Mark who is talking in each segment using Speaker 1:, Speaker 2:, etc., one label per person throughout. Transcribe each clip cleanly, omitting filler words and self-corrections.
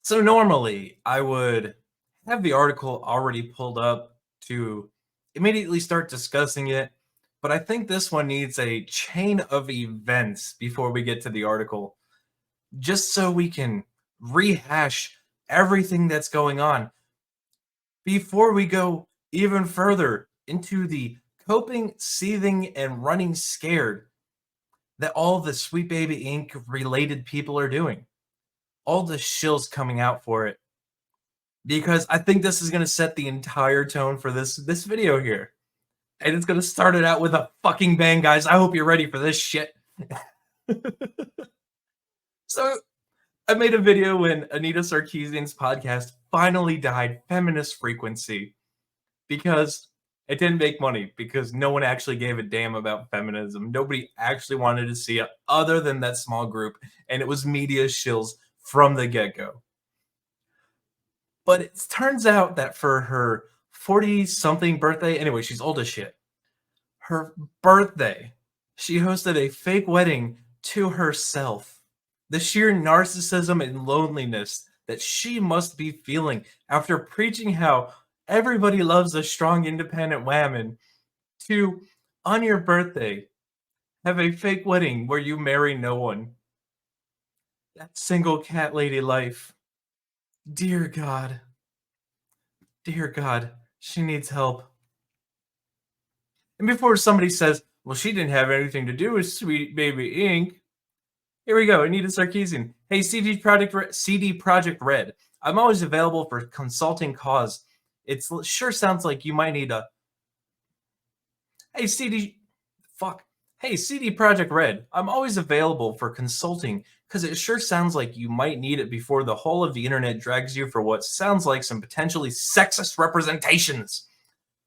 Speaker 1: So normally I would have the article already pulled up to immediately start discussing it, but I think this one needs a chain of events before we get to the article, just so we can rehash everything that's going on before we go even further into the coping, seething, and running scared that all the Sweet Baby Inc. related people are doing. All the shills coming out for it. Because I think this is going to set the entire tone for this video here. And it's going to start it out with a fucking bang, guys. I hope you're ready for this shit. So, I made a video when Anita Sarkeesian's podcast finally died, Feminist Frequency, because it didn't make money, because no one actually gave a damn about feminism. Nobody actually wanted to see it other than that small group, and it was media shills from the get-go. But it turns out that for her 40-something birthday, anyway, she's old as shit. Her birthday, she hosted a fake wedding to herself. The sheer narcissism and loneliness that she must be feeling after preaching how everybody loves a strong, independent woman, to, on your birthday, have a fake wedding where you marry no one. That single cat lady life. Dear God. Dear God, she needs help. And before somebody says, well, she didn't have anything to do with Sweet Baby Inc., here we go, Anita Sarkeesian. Hey, CD Project Red. I'm always available for consulting cause. It sure sounds like you might need a... Hey, Hey, CD Project Red. I'm always available for consulting because it sure sounds like you might need it before the whole of the internet drags you for what sounds like some potentially sexist representations,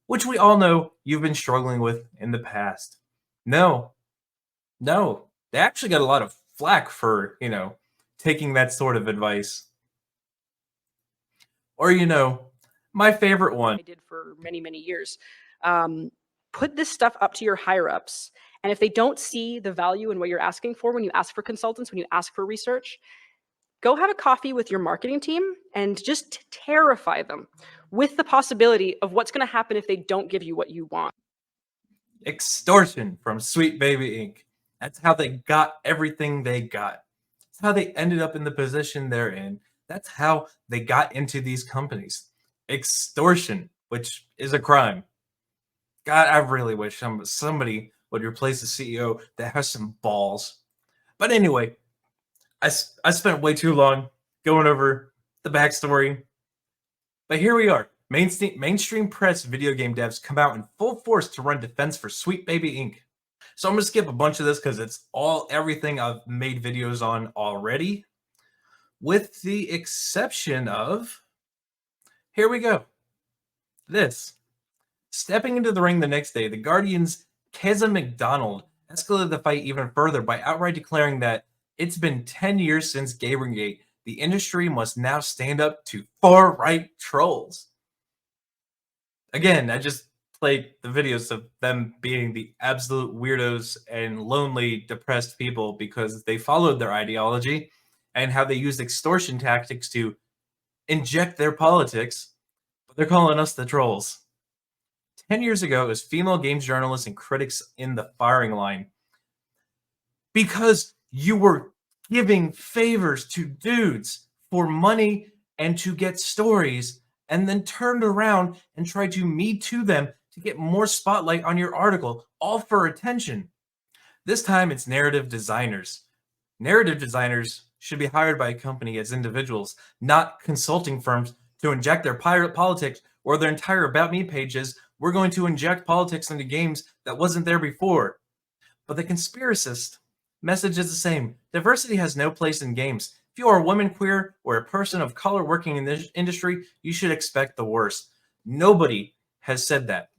Speaker 1: which we all know you've been struggling with in the past. No, they actually got a lot of flack for, taking that sort of advice. Or, my favorite one.
Speaker 2: I did for many, many years. Put this stuff up to your higher ups. And if they don't see the value in what you're asking for when you ask for consultants, when you ask for research, go have a coffee with your marketing team and just terrify them with the possibility of what's going to happen if they don't give you what you want.
Speaker 1: Extortion from Sweet Baby Inc. That's how they got everything they got. That's how they ended up in the position they're in. That's how they got into these companies. Extortion, which is a crime. God, I really wish somebody would replace the CEO that has some balls. But anyway, I spent way too long going over the backstory. But here we are. Mainstream press video game devs come out in full force to run defense for Sweet Baby Inc. So I'm going to skip a bunch of this because it's everything I've made videos on already. With the exception of, here we go. This. Stepping into the ring the next day, the Guardian's Keza McDonald escalated the fight even further by outright declaring that it's been 10 years since Gamergate. The industry must now stand up to far-right trolls. Again, I just played the videos of them being the absolute weirdos and lonely, depressed people because they followed their ideology and how they used extortion tactics to inject their politics, but they're calling us the trolls. 10 years ago, it was female games journalists and critics in the firing line because you were giving favors to dudes for money and to get stories, and then turned around and tried to Me Too them to get more spotlight on your article, all for attention. This time, it's narrative designers. Narrative designers should be hired by a company as individuals, not consulting firms to inject their pirate politics or their entire About Me pages. We're going to inject politics into games that wasn't there before. But the conspiracist message is the same. Diversity has no place in games. If you are a woman, queer, or a person of color working in this industry, you should expect the worst. Nobody has said that.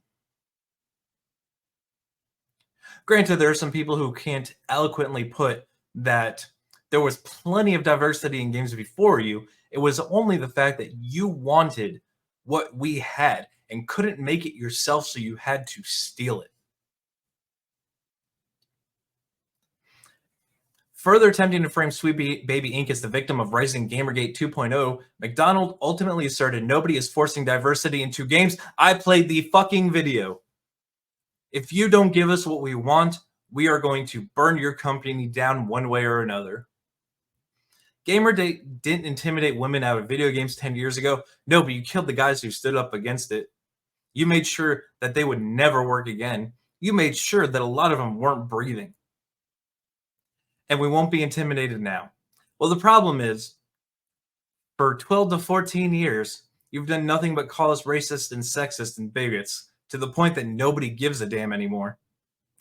Speaker 1: Granted, there are some people who can't eloquently put that there was plenty of diversity in games before you. It was only the fact that you wanted what we had and couldn't make it yourself, so you had to steal it. Further attempting to frame Sweet Baby Inc. as the victim of rising Gamergate 2.0, McDonald ultimately asserted nobody is forcing diversity into games. I played the fucking video. If you don't give us what we want, we are going to burn your company down one way or another. Gamergate didn't intimidate women out of video games 10 years ago. No, but you killed the guys who stood up against it. You made sure that they would never work again. You made sure that a lot of them weren't breathing. And we won't be intimidated now. Well, the problem is, for 12 to 14 years, you've done nothing but call us racist and sexist and bigots, to the point that nobody gives a damn anymore.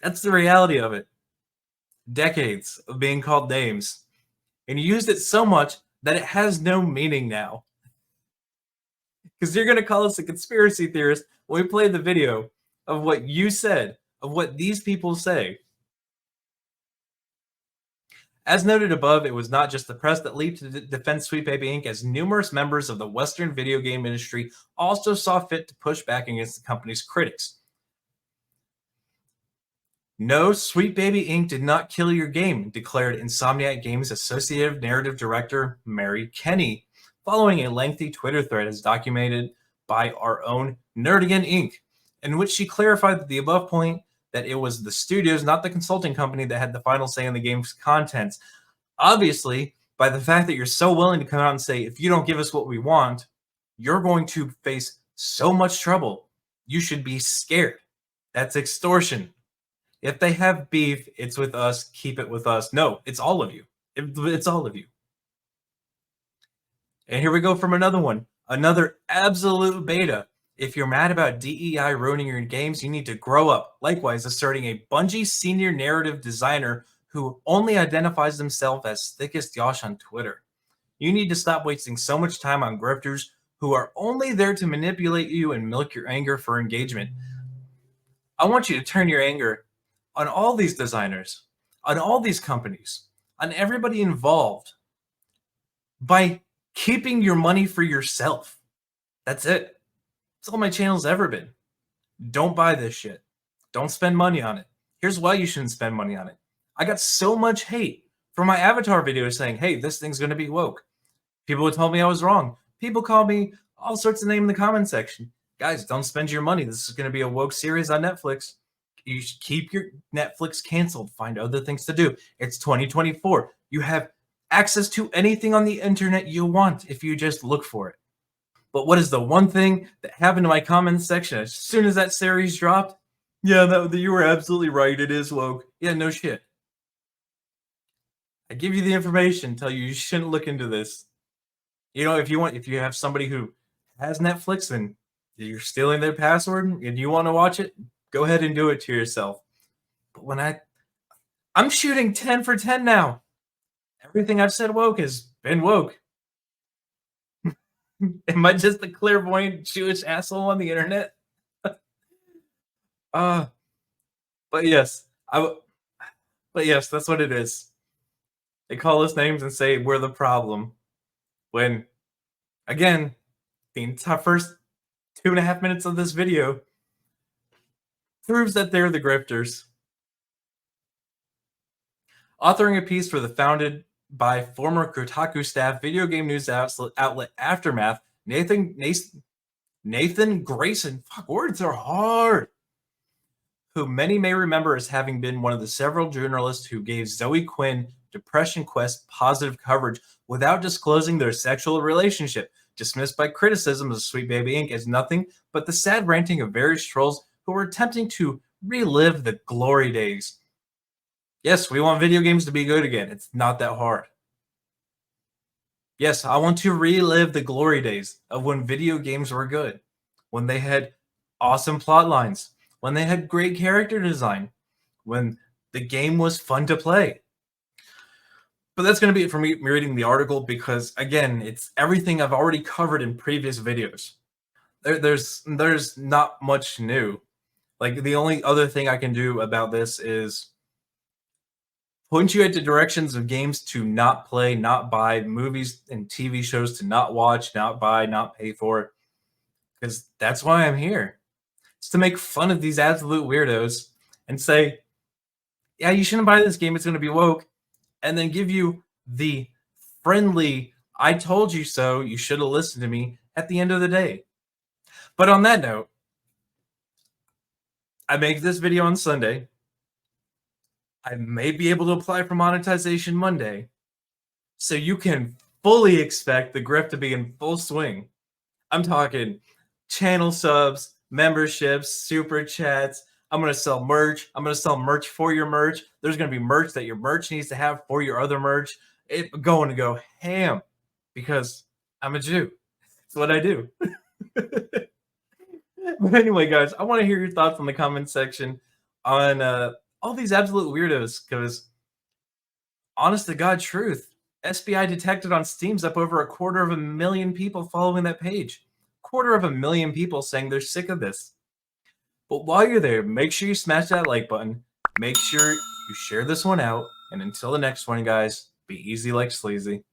Speaker 1: That's the reality of it. Decades of being called names. And you used it so much that it has no meaning now. Because you're going to call us a conspiracy theorist when we play the video of what you said, of what these people say. As noted above, it was not just the press that leaped to defend Sweet Baby Inc., as numerous members of the Western video game industry also saw fit to push back against the company's critics. No, Sweet Baby Inc. did not kill your game, declared Insomniac Games Associative Narrative Director Mary Kenny, following a lengthy Twitter thread as documented by our own Nerdigan Inc., in which she clarified that the above point that it was the studios, not the consulting company, that had the final say in the game's contents. Obviously, by the fact that you're so willing to come out and say, if you don't give us what we want, you're going to face so much trouble. You should be scared. That's extortion. If they have beef, it's with us. Keep it with us. No, it's all of you. It's all of you. And here we go from another one. Another absolute beta. If you're mad about DEI ruining your games, you need to grow up. Likewise, asserting a Bungie senior narrative designer who only identifies themselves as Thickest Yosh on Twitter. You need to stop wasting so much time on grifters who are only there to manipulate you and milk your anger for engagement. I want you to turn your anger on all these designers, on all these companies, on everybody involved by keeping your money for yourself. That's it. That's all my channel's ever been. Don't buy this shit. Don't spend money on it. Here's why you shouldn't spend money on it. I got so much hate for my Avatar video saying, hey, this thing's going to be woke. People would tell me I was wrong. People call me all sorts of names in the comment section. Guys, don't spend your money. This is going to be a woke series on Netflix. You should keep your Netflix canceled. Find other things to do. It's 2024. You have access to anything on the internet you want if you just look for it. But what is the one thing that happened to my comments section as soon as that series dropped? Yeah, you were absolutely right. It is woke. Yeah, no shit. I give you the information, tell you shouldn't look into this. You know, if you have somebody who has Netflix and you're stealing their password and you want to watch it, go ahead and do it to yourself. But when I'm shooting 10 for 10 now. Everything I've said woke has been woke. Am I just a clairvoyant Jewish asshole on the internet? But yes, that's what it is. They call us names and say we're the problem. When, again, the entire first 2.5 minutes of this video proves that they're the grifters. Authoring a piece for the founded by former Kotaku staff video game news outlet Aftermath, Nathan Grayson, fuck, words are hard, who many may remember as having been one of the several journalists who gave Zoe Quinn Depression Quest positive coverage without disclosing their sexual relationship, dismissed by criticism of Sweet Baby Inc. as nothing but the sad ranting of various trolls who were attempting to relive the glory days. Yes, we want video games to be good again. It's not that hard. Yes, I want to relive the glory days of when video games were good, when they had awesome plot lines, when they had great character design, when the game was fun to play. But that's going to be it for me reading the article because, again, it's everything I've already covered in previous videos. There's not much new. Like, the only other thing I can do about this is point you into directions of games to not play, not buy, movies and TV shows to not watch, not buy, not pay for. Because that's why I'm here. It's to make fun of these absolute weirdos and say, yeah, you shouldn't buy this game. It's going to be woke. and then give you the friendly, I told you so, you should have listened to me at the end of the day. But on that note, I make this video on Sunday. I may be able to apply for monetization Monday. So you can fully expect the grift to be in full swing. I'm talking channel subs, memberships, super chats. I'm going to sell merch. I'm going to sell merch for your merch. There's going to be merch that your merch needs to have for your other merch. It's going to go ham because I'm a Jew. That's what I do. But anyway, guys, I want to hear your thoughts in the comment section on all these absolute weirdos because, honest to God truth, SBI detected on Steam's up over 250,000 people following that page. 250,000 people saying they're sick of this. But while you're there, make sure you smash that like button. Make sure you share this one out. And until the next one, guys, be easy like sleazy.